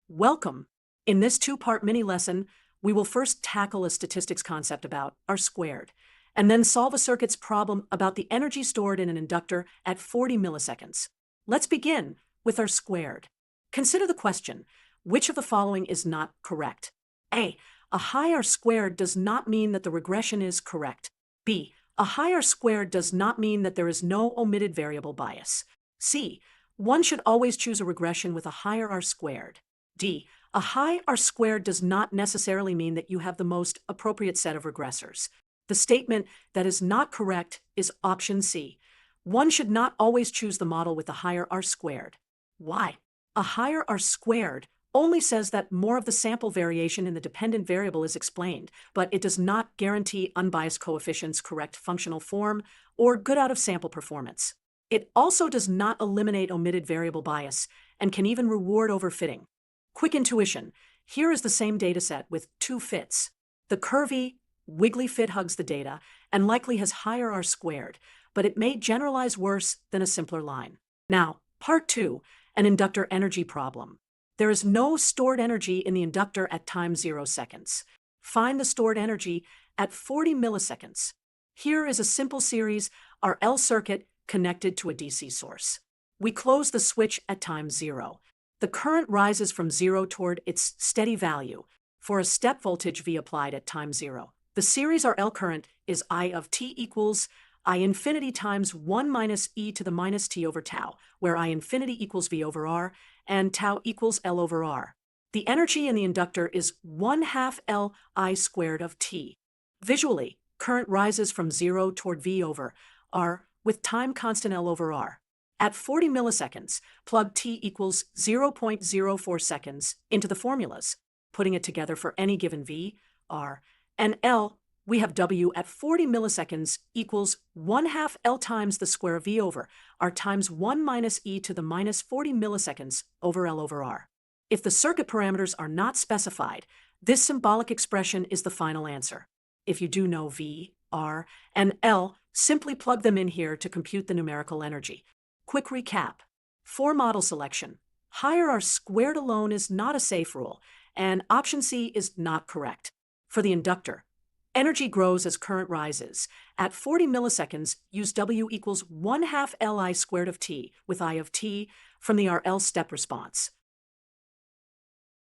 Welcome! In this two-part mini-lesson, we will first tackle a statistics concept about R squared, and then solve a circuit's problem about the energy stored in an inductor at 40 milliseconds. Let's begin with R squared. Consider the question, which of the following is not correct? A. A high R squared does not mean that the regression is correct. B. A high R squared does not mean that there is no omitted variable bias. C. One should always choose a regression with a higher R squared. D. A high R squared does not necessarily mean that you have the most appropriate set of regressors. The statement that is not correct is option C. One should not always choose the model with the higher R squared. Why? A higher R squared only says that more of the sample variation in the dependent variable is explained, but it does not guarantee unbiased coefficients, correct functional form, or good out-of-sample performance. It also does not eliminate omitted variable bias and can even reward overfitting. Quick intuition, here is the same dataset with two fits. The curvy, wiggly fit hugs the data and likely has higher R squared, but it may generalize worse than a simpler line. Now, part 2, an inductor energy problem. There is no stored energy in the inductor at time 0 seconds. Find the stored energy at 40 milliseconds. Here is a simple series RL circuit connected to a DC source. We close the switch at time 0. The current rises from 0 toward its steady value for a step voltage V applied at time 0. The series RL current is I of t equals I infinity times 1 minus e to the minus t over tau, where I infinity equals V over R and tau equals L over R. The energy in the inductor is 1/2 L I squared of t. Visually, current rises from 0 toward V over R with time constant L over R. At 40 milliseconds, plug t equals 0.04 seconds into the formulas. Putting it together for any given V, R, and L, we have W at 40 milliseconds equals 1/2 L times the square of V over R times 1 minus e to the minus 40 milliseconds over L over R. If the circuit parameters are not specified, this symbolic expression is the final answer. If you do know V, R, and L, simply plug them in here to compute the numerical energy. Quick recap. For model selection, higher R squared alone is not a safe rule, and option C is not correct. For the inductor, energy grows as current rises. At 40 milliseconds, use W equals 1/2 Li squared of t with I of t from the RL step response.